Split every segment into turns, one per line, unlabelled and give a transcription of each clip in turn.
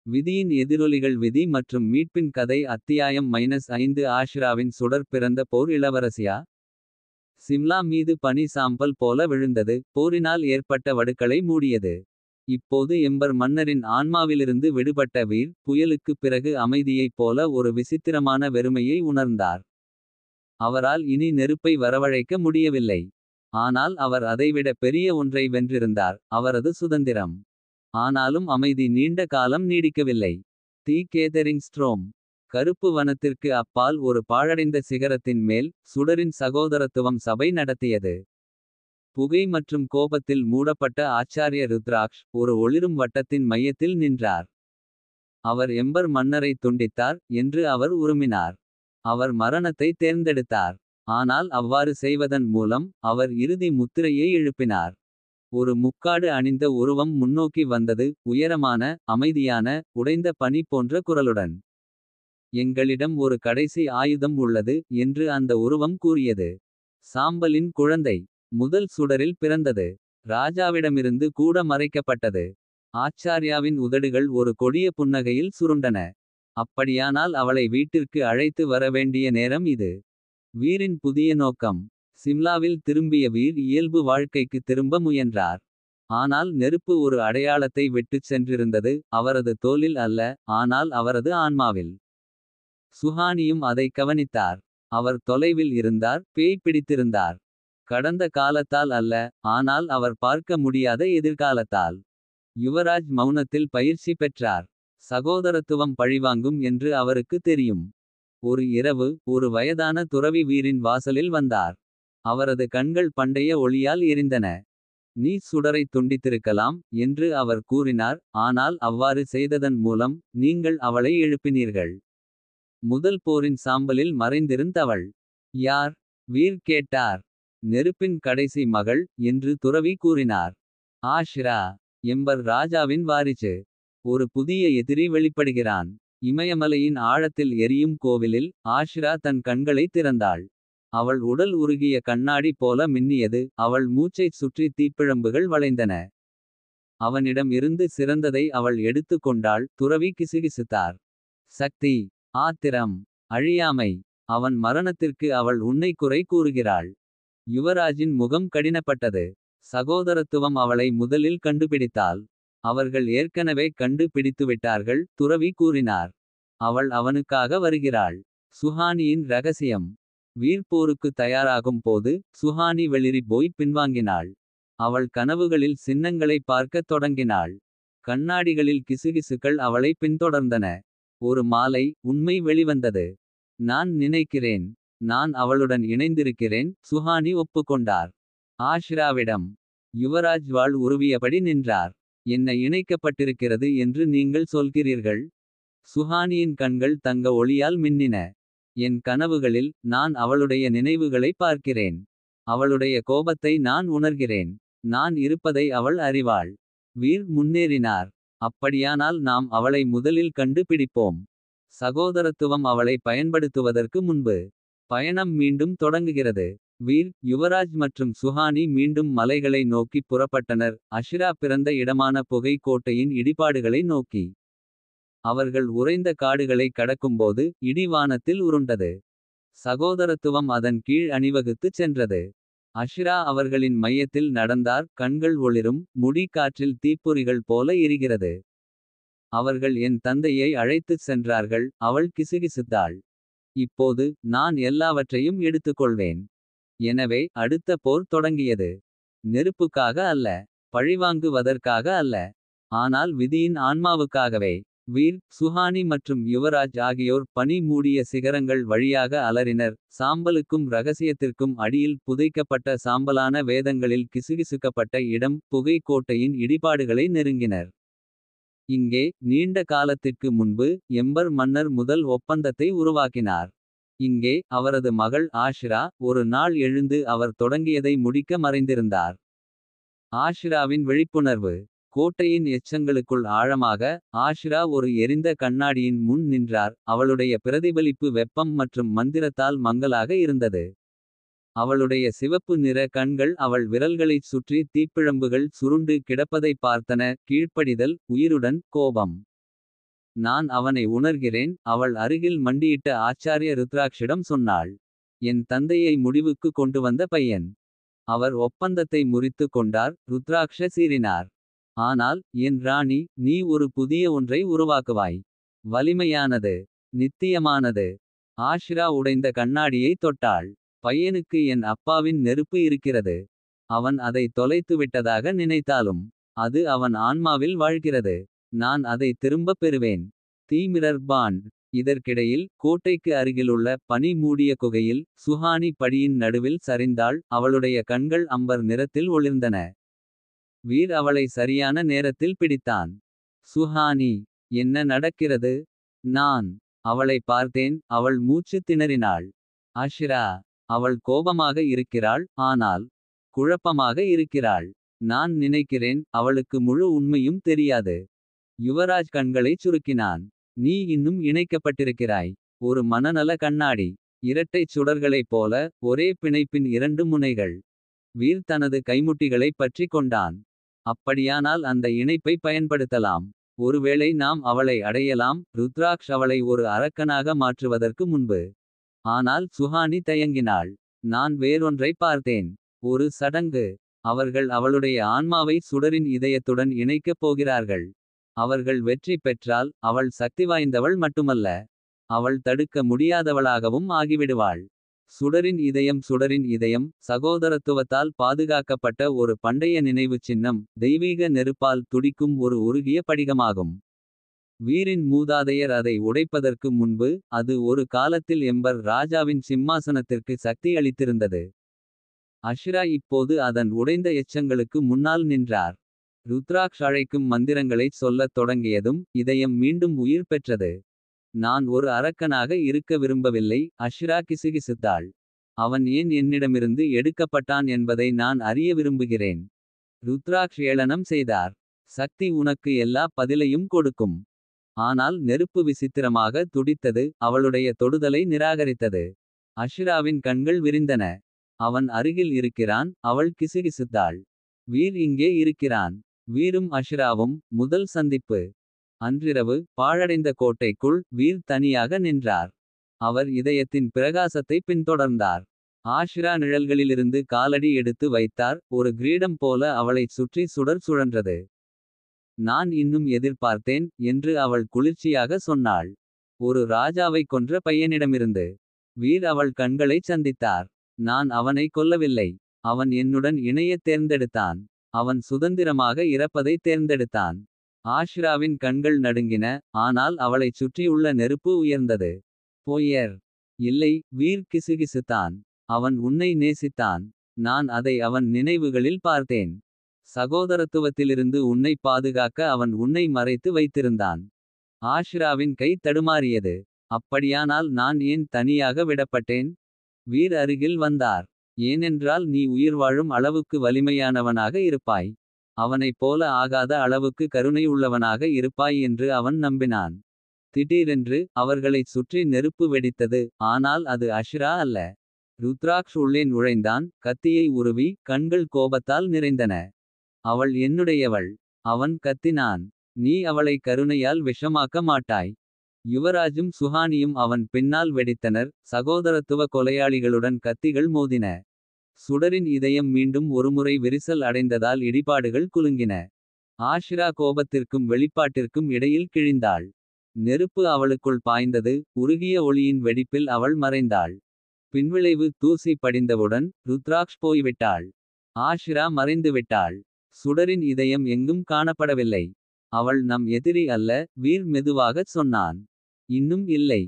விதியின் எதிரொலிகள் விதி மற்றும் மீட்பின் கதை அத்தியாயம் -5 ஆஷிராவின் சுடர் பிறந்த போர் இளவரசியா. சிம்லா மீது பனி சாம்பல் போல விழுந்தது. போரினால் ஏற்பட்ட வடுக்களை மூடியது. இப்போது எம்பர் மன்னரின் ஆன்மாவிலிருந்து விடுபட்ட வீர். புயலுக்குப் பிறகு அமைதியைப் போல ஒரு விசித்திரமான வெறுமையை உணர்ந்தார். அவரால் இனி நெருப்பை வரவழைக்க முடியவில்லை. ஆனால் அவர் அதைவிட பெரிய ஒன்றை வென்றிருந்தார். அவரது சுதந்திரம். ஆனாலும் அமைதி நீண்ட காலம் நீடிக்கவில்லை. தி கேதரிங் ஸ்ட்ரோம். கருப்பு வனத்திற்கு அப்பால் ஒரு பாழடைந்த சிகரத்தின் மேல். சுடரின் சகோதரத்துவம் சபை நடத்தியது. புகை மற்றும் கோபத்தில் மூடப்பட்ட ஆச்சாரிய ருத்ராக்ஷ். ஒரு ஒளிரும் வட்டத்தின் மையத்தில் நின்றார். அவர் எம்பர் மன்னரை துண்டித்தார் என்று அவர் உருமினார். அவர் மரணத்தை தேர்ந்தெடுத்தார். ஆனால் அவ்வாறு செய்வதன் மூலம் அவர் இறுதி முத்திரையை எழுப்பினார். ஒரு முக்காடு அணிந்த உருவம் முன்னோக்கி வந்தது. உயரமான, அமைதியான, உடைந்த பனி போன்ற குரலுடன். எங்களிடம் ஒரு கடைசி ஆயுதம் உள்ளது என்று அந்த உருவம் கூறியது. சாம்பலின் குழந்தை. முதல் சுடரில் பிறந்தது. ராஜாவிடமிருந்து கூட மறைக்கப்பட்டது. ஆச்சார்யாவின் உதடுகள் ஒரு கொடிய புன்னகையில் சுருண்டன. அப்படியானால் அவளை வீட்டிற்கு அழைத்து வர வேண்டிய நேரம் இது. வீரின் புதிய நோக்கம். சிம்லாவில் திரும்பிய வீர் இயல்பு வாழ்க்கைக்கு திரும்ப முயன்றார். ஆனால் நெருப்பு ஒரு அடையாளத்தை விட்டுச் சென்றிருந்தது. அவரது தோலில் அல்ல, ஆனால் அவரது ஆன்மாவில். சுஹானியும் அதை கவனித்தார். அவர் தொலைவில் இருந்தார், பேய் பிடித்திருந்தார். கடந்த காலத்தால் அல்ல, ஆனால் அவர் பார்க்க முடியாத எதிர்காலத்தால். யுவராஜ் மௌனத்தில் பயிற்சி பெற்றார். சகோதரத்துவம் பழிவாங்கும் என்று அவருக்கு தெரியும். ஒரு இரவு ஒரு வயதான துறவி வீரின் வாசலில் வந்தார். அவரது கண்கள் பண்டைய ஒளியால் எரிந்தன. நீ சுடரை துண்டித்திருக்கலாம் என்று அவர் கூறினார். ஆனால் அவ்வாறு செய்ததன் மூலம் நீங்கள் அவளை எழுப்பினீர்கள். முதல் போரின் சாம்பலில் மறைந்திருந்தவள் யார்? வீர் கேட்டார். நெருப்பின் கடைசி மகள் என்று துறவி கூறினார். ஆஷிரா. எம்பர் ராஜாவின் வாரிசு. ஒரு புதிய எதிரி வெளிப்படுகிறான். இமயமலையின் ஆழத்தில் எரியும் கோவிலில் ஆஷிரா தன் கண்களை திறந்தாள். அவள் உடல் உருகிய கண்ணாடி போல மின்னியது. அவள் மூச்சைச் சுற்றி தீப்பிழம்புகள் வளைந்தன. அவனிடம் இருந்து சிறந்ததை அவள் எடுத்து கொண்டாள். துறவி கிசுகிசுத்தார். சக்தி. ஆத்திரம். அழியாமை. அவன் மரணத்திற்கு அவள் உன்னை குறை கூறுகிறாள். யுவராஜின் முகம் கடினப்பட்டது. சகோதரத்துவம் அவளை முதலில் கண்டுபிடித்தாள். அவர்கள் ஏற்கனவே கண்டு பிடித்துவிட்டார்கள். துறவி கூறினார். அவள் அவனுக்காக வருகிறாள். சுஹானியின் ரகசியம். வீர் போருக்கு தயாராகும் போது சுஹானி வெளிரி போய் பின்வாங்கினாள். அவள் கனவுகளில் சின்னங்களை பார்க்கத் தொடங்கினாள். கண்ணாடிகளில் கிசுகிசுக்கள் அவளை பின்தொடர்ந்தன. ஒரு மாலை உண்மை வெளிவந்தது. நான் நினைக்கிறேன். நான் அவளுடன் இணைந்திருக்கிறேன். சுஹானி ஒப்புக்கொண்டார். ஆஷிராவிடம். யுவராஜ் வாள் உருவியபடி நின்றார். என்ன இணைக்கப்பட்டிருக்கிறது என்று நீங்கள் சொல்கிறீர்கள். சுஹானியின் கண்கள் தங்க ஒளியால் மின்னின. என் கனவுகளில் நான் அவளுடைய நினைவுகளை பார்க்கிறேன். அவளுடைய கோபத்தை நான் உணர்கிறேன். நான் இருப்பதை அவள் அறிவாள். வீர் முன்னேறினார். அப்படியானால் நாம் அவளை முதலில் கண்டு பிடிப்போம். சகோதரத்துவம் அவளை பயன்படுத்துவதற்கு முன்பு. பயணம் மீண்டும் தொடங்குகிறது. வீர், யுவராஜ் மற்றும் சுஹானி மீண்டும் மலைகளை நோக்கி புறப்பட்டனர். அஷிரா பிறந்த இடமான புகை கோட்டையின் இடிபாடுகளை நோக்கி. அவர்கள் உறைந்த காடுகளை கடக்கும்போது இடி வானத்தில் உருண்டது. சகோதரத்துவம் அதன் கீழ் அணிவகுத்துச் சென்றது. அஷிரா அவர்களின் மையத்தில் நடந்தார். கண்கள் ஒளிரும். முடி காற்றில் தீப்பொறிகள் போல எரிகிறது. அவர்கள் என் தந்தையை அழைத்துச் சென்றார்கள். அவள் கிசுகிசுத்தாள். இப்போது நான் எல்லாவற்றையும் எடுத்துக்கொள்வேன். எனவே அடுத்த போர் தொடங்கியது. நெருப்புக்காக அல்ல. பழிவாங்குவதற்காக அல்ல. ஆனால் விதியின் ஆன்மாவுக்காகவே. வீர், சுஹானி மற்றும் யுவராஜ் ஆகியோர் பனி மூடிய சிகரங்கள் வழியாக அலறினர். சாம்பலுக்கும் ரகசியத்திற்கும் அடியில் புதைக்கப்பட்ட சாம்பலான வேதங்களில் கிசுகிசுக்கப்பட்ட இடம். புகை கோட்டையின் இடிபாடுகளை நெருங்கினர். இங்கே நீண்ட காலத்திற்கு முன்பு எம்பர் மன்னர் முதல் ஒப்பந்தத்தை உருவாக்கினார். இங்கே அவரது மகள் ஆஷிரா ஒரு நாள் எழுந்து அவர் தொடங்கியதை முடிக்க மறைந்திருந்தார். ஆஷிராவின் விழிப்புணர்வு. கோட்டையின் எச்சங்களுக்குள் ஆழமாக ஆஷிரா ஒரு எரிந்த கண்ணாடியின் முன் நின்றார். அவளுடைய பிரதிபலிப்பு வெப்பம் மற்றும் மந்திரத்தால் மங்கலாக இருந்தது. அவளுடைய சிவப்பு நிற கண்கள் அவள் விரல்களைச் சுற்றி தீப்பிழம்புகள் சுருண்டு கிடப்பதை பார்த்தன. கீழ்ப்படிதல், உயிருடன், கோபம். நான் அவனை உணர்கிறேன். அவள் அருகில் மண்டியிட்ட ஆச்சாரிய ருத்ராக்ஷிடம் சொன்னாள். என் தந்தையை முடிவுக்கு கொண்டு வந்த பையன். அவர் ஒப்பந்தத்தை முறித்து கொண்டார். ருத்ராக்ஷ சீறினார். ஆனால் என் ராணி, நீ ஒரு புதிய ஒன்றை உருவாக்குவாய். வலிமையானது, நித்தியமானது. ஆஷிரா உடைந்த கண்ணாடியை தொட்டாள். பையனுக்கு என் அப்பாவின் நெருப்பு இருக்கிறது. அவன் அதை தொலைத்துவிட்டதாக நினைத்தாலும் அது அவன் ஆன்மாவில் வாழ்கிறது. நான் அதை திரும்பப் பெறுவேன். தீமிரர் பாண்ட். இதற்கிடையில் கோட்டைக்கு அருகிலுள்ள பனி மூடிய குகையில் சுஹானி படியின் நடுவில் சரிந்தாள். அவளுடைய கண்கள் அம்பர் நிறத்தில் ஒளிர்ந்தன. வீர் அவளை சரியான நேரத்தில் பிடித்தான். சுஹானி, என்ன நடக்கிறது? நான் அவளை பார்த்தேன். அவள் மூச்சு திணறினாள். ஆஷிரா, அவள் கோபமாக இருக்கிறாள். ஆனால் குழப்பமாக இருக்கிறாள். நான் நினைக்கிறேன் அவளுக்கு முழு உண்மையும் தெரியாது. யுவராஜ் கண்களைச் சுருக்கினான். நீ இன்னும் இணைக்கப்பட்டிருக்கிறாய். ஒரு மனநல கண்ணாடி. இரட்டைச் சுடர்களைப் போல ஒரே பிணைப்பின் இரண்டு முனைகள். வீர் தனது கைமுட்டிகளைப் பற்றி கொண்டான். அப்படியானால் அந்த இணைப்பை பயன்படுத்தலாம். ஒருவேளை நாம் அவளை அடையலாம். ருத்ராக்ஷ் அவளை ஒரு அரக்கனாக மாற்றுவதற்கு முன்பு. ஆனால் சுஹானி தயங்கினாள். நான் வேறொன்றை பார்த்தேன். ஒரு சடங்கு. அவர்கள் அவளுடைய ஆன்மாவை சுடரின் இதயத்துடன் இணைக்கப் போகிறார்கள். அவர்கள் வெற்றி பெற்றால் அவள் சக்திவாய்ந்தவள் மட்டுமல்ல. அவள் தடுக்க முடியாதவளாகவும் ஆகிவிடுவாள். சுடரின் இதயம். சுடரின் இதயம் சகோதரத்துவத்தால் பாதுகாக்கப்பட்ட ஒரு பண்டைய நினைவுச் சின்னம். தெய்வீக நெருப்பால் துடிக்கும் ஒரு உருகிய படிகமாகும். வீரின் மூதாதையர் அதை உடைப்பதற்கு முன்பு அது ஒரு காலத்தில் எம்பர் ராஜாவின் சிம்மாசனத்திற்கு சக்தி அளித்திருந்தது. அஷிரா இப்போது அதன் உடைந்த எச்சங்களுக்கு முன்னால் நின்றார். ருத்ராக்ஷ் அழைக்கும் மந்திரங்களைச் சொல்லத் தொடங்கியதும் இதயம் மீண்டும் உயிர் பெற்றது. நான் ஒரு அரக்கனாக இருக்க விரும்பவில்லை. அஷிரா கிசுகிசுத்தாள். அவன் ஏன் என்னிடமிருந்து எடுக்கப்பட்டான் என்பதை நான் அறிய விரும்புகிறேன். ருத்ராக்ஷ் ஏளனம் செய்தார். சக்தி உனக்கு எல்லா பதிலையும் கொடுக்கும். ஆனால் நெருப்பு விசித்திரமாக துடித்தது. அவளுடைய தொடுதலை நிராகரித்தது. அஷிராவின் கண்கள் விரிந்தன. அவன் அருகில் இருக்கிறான். அவள் கிசுகிசுத்தாள். வீர் இங்கே இருக்கிறான். வீரும் அஷிராவும் முதல் சந்திப்பு. அன்றிரவு பாழடைந்த கோட்டைக்குள் வீர் தனியாக நின்றார். அவர் இதயத்தின் பிரகாசத்தை பின்தொடர்ந்தார். ஆஷிரா நிழல்களிலிருந்து காலடி எடுத்து வைத்தார். ஒரு கிரீடம் போல அவளைச் சுற்றி சுடர் சுழன்றது. நான் இன்னும் எதிர்பார்த்தேன் என்று அவள் குளிர்ச்சியாக சொன்னாள். ஒரு ராஜாவை கொன்ற பையனிடமிருந்து. வீர் அவள் கண்களைச் சந்தித்தார். நான் அவனை கொல்லவில்லை. அவன் என்னுடன் இணையத் தேர்ந்தெடுத்தான். அவன் சுதந்திரமாக இறப்பதை தேர்ந்தெடுத்தான். ஆஷிராவின் கண்கள் நடுங்கின. ஆனால் அவளைச் சுற்றியுள்ள நெருப்பு உயர்ந்தது. பொய்யர். இல்லை. வீர் கிசுகிசுத்தான். அவன் உன்னை நேசித்தான். நான் அதை அவன் நினைவுகளில் பார்த்தேன். சகோதரத்துவத்திலிருந்து உன்னை பாதுகாக்க அவன் உன்னை மறைத்து வைத்திருந்தான். ஆஷிராவின் கை தடுமாறியது. அப்படியானால் நான் ஏன் தனியாக விடப்பட்டேன்? வீர் அருகில் வந்தார். ஏனென்றால் நீ உயிர் வாழும் அளவுக்கு வலிமையானவனாக இருப்பாய். அவனைப் போல ஆகாத அளவுக்கு கருணை உள்ளவனாக இருப்பாய் என்று அவன் நம்பினான். திடீரென்று அவர்களைச் சுற்றி நெருப்பு வெடித்தது. ஆனால் அது அஷிரா அல்ல. ருத்ராக்ஷ் உள்ளே நுழைந்தான். கத்தியை உருவி கண்கள் கோபத்தால் நிறைந்தன. அவள் என்னுடையவள். அவன் கத்தினான். நீ அவளை கருணையால் விஷமாக்க மாட்டாய். யுவராஜும் சுஹானியும் அவன் பின்னால் வெடித்தனர். சகோதரத்துவ கொலையாளிகளுடன் கத்திகள் மோதின. சுடரின் இதயம் மீண்டும் ஒருமுறை விரிசல் அடைந்ததால் இடிபாடுகள் குலுங்கின. ஆஷிரா கோபத்திற்கும் வெளிப்பாட்டிற்கும் இடையில் கிழிந்தாள். நெருப்பு அவளுக்குள் பாய்ந்தது. உருகிய ஒளியின் வெடிப்பில் அவள் மறைந்தாள். பின்விளைவு தூசி படிந்தவுடன் ருத்ராக்ஷ் போய்விட்டாள். ஆஷிரா மறைந்துவிட்டாள். சுடரின் இதயம் எங்கும் காணப்படவில்லை. அவள் நம் எதிரி அல்ல. வீர் மெதுவாகச் சொன்னான். இன்னும் இல்லை.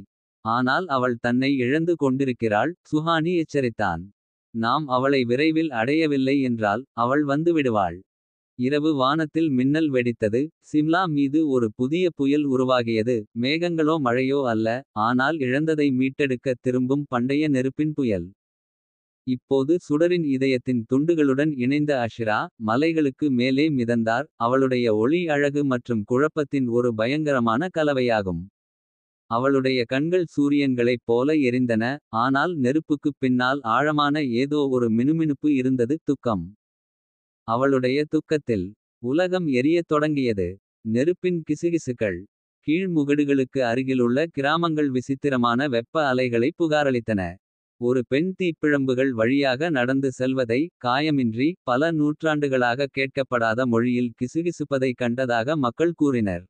ஆனால் அவள் தன்னை இழந்து கொண்டிருக்கிறாள். சுஹானி எச்சரித்தான். நாம் அவளை விரைவில் அடையவில்லை என்றால் அவள் வந்துவிடுவாள். இரவு வானத்தில் மின்னல் வெடித்தது. சிம்லா மீது ஒரு புதிய புயல் உருவாகியது. மேகங்களோ மழையோ அல்ல. ஆனால் இழந்ததை மீட்டெடுக்க திரும்பும் பண்டைய நெருப்பின் புயல். இப்போது சுடரின் இதயத்தின் துண்டுகளுடன் இணைந்த அஷிரா மலைகளுக்கு மேலே மிதந்தார். அவளுடைய ஒளி அழகு மற்றும் குழப்பத்தின் ஒரு பயங்கரமான கலவையாகும். அவளுடைய கண்கள் சூரியன்களைப் போல எரிந்தன. ஆனால் நெருப்புக்குப் பின்னால் ஆழமான ஏதோ ஒரு மினுமினுப்பு இருந்தது. துக்கம். அவளுடைய துக்கத்தில் உலகம் எரியத் தொடங்கியது. நெருப்பின் கிசுகிசுக்கள் கீழ் முகடுகளுக்கு அருகிலுள்ள கிராமங்கள் விசித்திரமான வெப்ப அலைகளை புகாரளித்தன. ஒரு பெண் தீப்பிழம்புகள் வழியாக நடந்து செல்வதை காயமின்றி பல நூற்றாண்டுகளாக கேட்கப்படாத மொழியில் கிசுகிசுப்பதை கண்டதாக மக்கள் கூறினர்.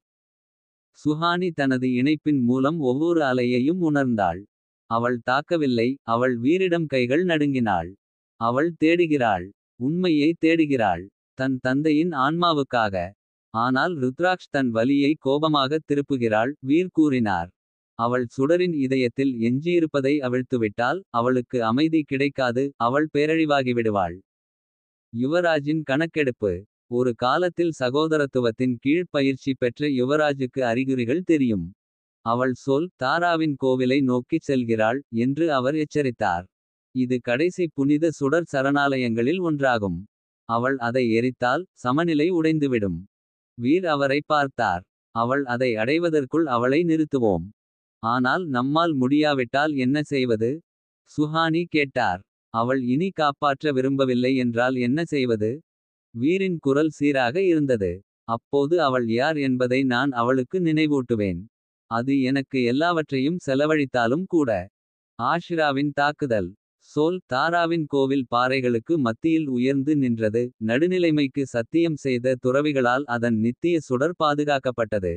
சுஹானி தனது இணைப்பின் மூலம் ஒவ்வொரு அலையையும் உணர்ந்தாள். அவள் தாக்கவில்லை, அவள் வீரிடம் கைகள் நடுங்கினாள். அவள் தேடுகிறாள், உண்மையை தேடுகிறாள், தன் தந்தையின் ஆன்மாவுக்காக. ஆனால் ருத்ராக்ஷ் தன் வலியை கோபமாக திருப்புகிறாள். வீர் கூறினார், அவள் சுடரின் இதயத்தில் எஞ்சியிருப்பதை அவிழ்த்துவிட்டால் அவளுக்கு அமைதி கிடைக்காது, அவள் பேரழிவாகிவிடுவாள். யுவராஜின் கணக்கெடுப்பு. ஒரு காலத்தில் சகோதரத்துவத்தின் கீழ் பயிற்சி பெற்ற யுவராஜுக்கு அறிகுறிகள் தெரியும். அவள் சொல் தாராவின் கோவிலை நோக்கிச் செல்கிறாள் என்று அவர் எச்சரித்தார். இது கடைசி புனித சுடர் சரணாலயங்களில் ஒன்றாகும். அவள் அதை எரித்தால் சமநிலை உடைந்துவிடும். வீர் அவரை பார்த்தார். அவள் அதை அடைவதற்குள் அவளை நிறுத்துவோம். ஆனால் நம்மால் முடியாவிட்டால் என்ன செய்வது? சுஹானி கேட்டார். அவள் இனி காப்பாற்ற விரும்பவில்லை என்றால் என்ன செய்வது? வீரின் குரல் சீராக இருந்தது. அப்போது அவள் யார் என்பதை நான் அவளுக்கு நினைவூட்டுவேன். அது எனக்கு எல்லாவற்றையும் செலவழித்தாலும் கூட. ஆஷிராவின் தாக்குதல். சோல் தாராவின் கோவில் பாறைகளுக்கு மத்தியில் உயர்ந்து நின்றது. நடுநிலைமைக்கு சத்தியம் செய்த துறவிகளால் அதன் நித்திய சுடர் பாதுகாக்கப்பட்டது.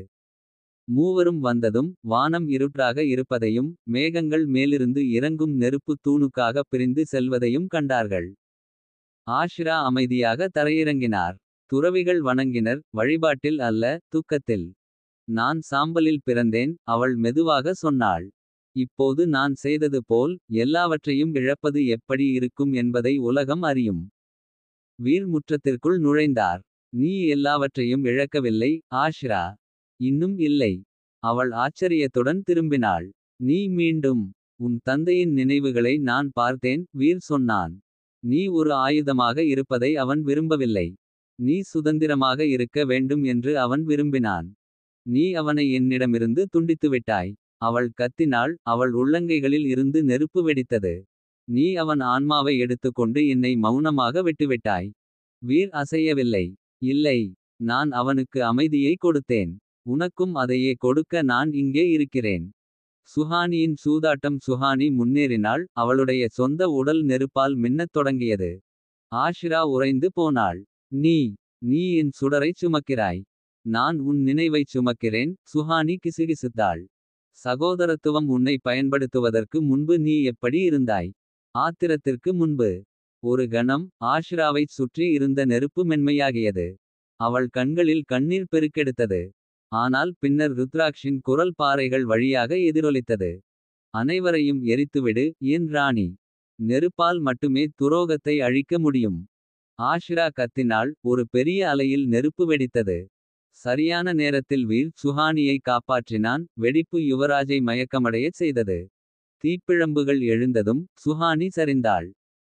மூவரும் வந்ததும் வானம் இருட்டாக இருப்பதையும் மேகங்கள் மேலிருந்து இறங்கும் நெருப்பு தூணுக்காக பிரிந்து செல்வதையும் கண்டார்கள். ஆஷிரா அமைதியாக தரையிறங்கினார். துறவிகள் வணங்கினர், வழிபாட்டில் அல்ல, துக்கத்தில். நான் சாம்பலில் பிறந்தேன், அவள் மெதுவாக சொன்னாள். இப்போது நான் செய்தது போல் எல்லாவற்றையும் இழப்பது எப்படி இருக்கும் என்பதை உலகம் அறியும். வீர் முற்றத்திற்குள் நுழைந்தார். நீ எல்லாவற்றையும் இழக்கவில்லை, ஆஷிரா. இன்னும் இல்லை. அவள் ஆச்சரியத்துடன் திரும்பினாள். நீ மீண்டும். உன் தந்தையின் நினைவுகளை நான் பார்த்தேன், வீர் சொன்னான். நீ ஒரு ஆயுதமாக இருப்பதை அவன் விரும்பவில்லை. நீ சுதந்திரமாக இருக்க வேண்டும் என்று அவன் விரும்பினான். நீ அவனை என்னிடமிருந்து துண்டித்துவிட்டாய். அவள் கத்தினாள், அவள் உள்ளங்கைகளில் இருந்து நெருப்பு வெடித்தது. நீ அவன் ஆன்மாவை எடுத்துக்கொண்டு என்னை மௌனமாக விட்டுவிட்டாய். வீர் அசையவில்லை. இல்லை. நான் அவனுக்கு அமைதியை கொடுத்தேன். உனக்கும் அதையே கொடுக்க நான் இங்கே இருக்கிறேன். சுஹானியின் சூதாட்டம். சுஹானி முன்னேறினாள், அவளுடைய சொந்த உடல் நெருப்பால் மின்னத் தொடங்கியது. ஆஷிரா உறைந்து போனாள். நீ நீ என் சுடரைச் சுமக்கிறாய். நான் உன் நினைவைச் சுமக்கிறேன். சுஹானி கிசுகிசுத்தாள். சகோதரத்துவம் உன்னை பயன்படுத்துவதற்கு முன்பு நீ எப்படி இருந்தாய்? ஆத்திரத்திற்கு முன்பு. ஒரு கணம் ஆஷிராவைச் சுற்றி இருந்த நெருப்பு மென்மையாகியது. அவள் கண்களில் கண்ணீர் பெருக்கெடுத்தது. ஆனால் பின்னர் ருத்ராக்ஷின் குரல் பாறைகள் வழியாக எதிரொலித்தது. அனைவரையும் எரித்துவிடு, என் ராணி. நெருப்பால் மட்டுமே துரோகத்தை அழிக்க முடியும். ஆஷிரா கத்தினாள், ஒரு பெரிய அலையில் நெருப்பு வெடித்தது. சரியான நேரத்தில் வீர் சுஹானியை காப்பாற்றினான். வெடிப்பு யுவராஜை மயக்கமடையச் செய்தது. தீப்பிழம்புகள் எழுந்ததும் சுஹானி சரிந்தாள்.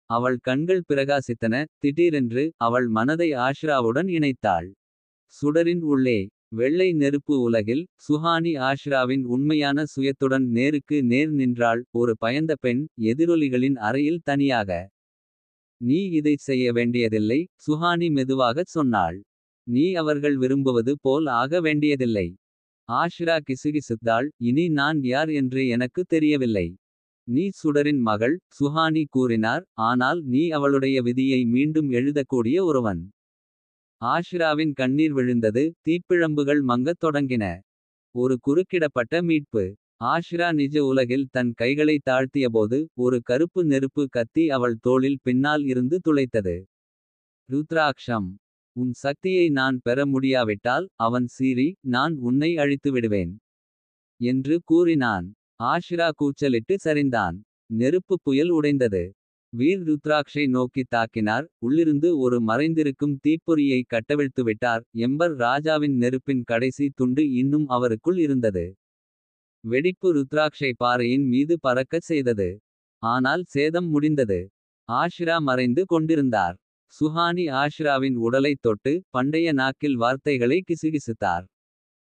அவள் கண்கள் பிரகாசித்தன. திடீரென்று அவள் மனதை ஆஷிராவுடன் இணைத்தாள். சுடரின் உள்ளே. வெள்ளை நெருப்பு உலகில் சுஹானி ஆஷிராவின் உண்மையான சுயத்துடன் நேருக்கு நேர் நின்றாள். ஒரு பயந்த பெண் எதிரொலிகளின் அறையில் தனியாக. நீ இதைச் செய்ய வேண்டியதில்லை, சுஹானி மெதுவாகச் சொன்னாள். நீ அவர்கள் விரும்புவது போல் ஆக வேண்டியதில்லை. ஆஷிரா கிசுகிசுத்தாள். இனி நான் யார் என்று எனக்கு தெரியவில்லை. நீ சுடரின் மகள், சுஹானி கூறினார். ஆனால் நீ அவளுடைய விதியை மீண்டும் எழுதக்கூடிய ஒருவன். ஆஷிராவின் கண்ணீர் விழுந்தது. தீப்பிழம்புகள் மங்கத் தொடங்கின. ஒரு குறுக்கிடப்பட்ட மீட்பு. ஆஷிரா நிஜ உலகில் தன் கைகளை தாழ்த்தியபோது ஒரு கருப்பு நெருப்பு கத்தி அவள் தோளில் பின்னால் இருந்து துளைத்தது. ருத்ராக்ஷம். உன் சக்தியை நான் பெற முடியாவிட்டால் அவன் சீறி நான் உன்னை அழித்துவிடுவேன் என்று கூறினான். ஆஷிரா கூச்சலிட்டு சரிந்தான். நெருப்பு புயல் உடைந்தது. வீர் ருத்ராக்ஷை நோக்கி தாக்கினார். உள்ளிருந்து ஒரு மறைந்திருக்கும் தீப்பொறியை கட்டவிழ்த்துவிட்டார். எம்பர் ராஜாவின் நெருப்பின் கடைசி துண்டு இன்னும் அவருக்குள் இருந்தது. வெடிப்பு ருத்ராக்ஷை பாறையின் மீது பறக்கச் செய்தது. ஆனால் சேதம் முடிந்தது. ஆஷிரா மறைந்து கொண்டிருந்தார். சுஹானி ஆஷிராவின் உடலைத் தொட்டு பண்டைய நாக்கில் வார்த்தைகளை கிசுகிசுத்தார்.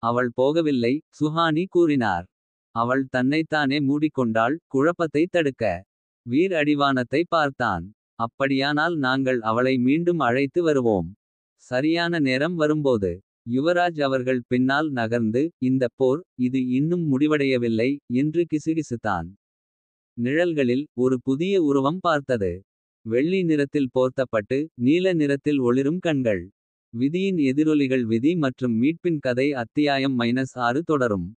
அவள் போகவில்லை, சுஹானி கூறினார். அவள் தன்னைத்தானே மூடிக்கொண்டாள், குழப்பத்தை தடுக்க. வீர் அடிவானத்தை பார்த்தான். அப்படியானால் நாங்கள் அவளை மீண்டும் அழைத்து வருவோம். சரியான நேரம் வரும்போது. யுவராஜ் அவர்கள் பின்னால் நகர்ந்து. இந்த போர் இது இன்னும் முடிவடையவில்லை என்று கிசுகிசுத்தான். நிழல்களில் ஒரு புதிய உருவம் பார்த்தது. வெள்ளி நிறத்தில் போர்த்தப்பட்டு நீல நிறத்தில் ஒளிரும் கண்கள். விதியின் எதிரொலிகள் விதி மற்றும் மீட்பின் கதை அத்தியாயம் -6 தொடரும்.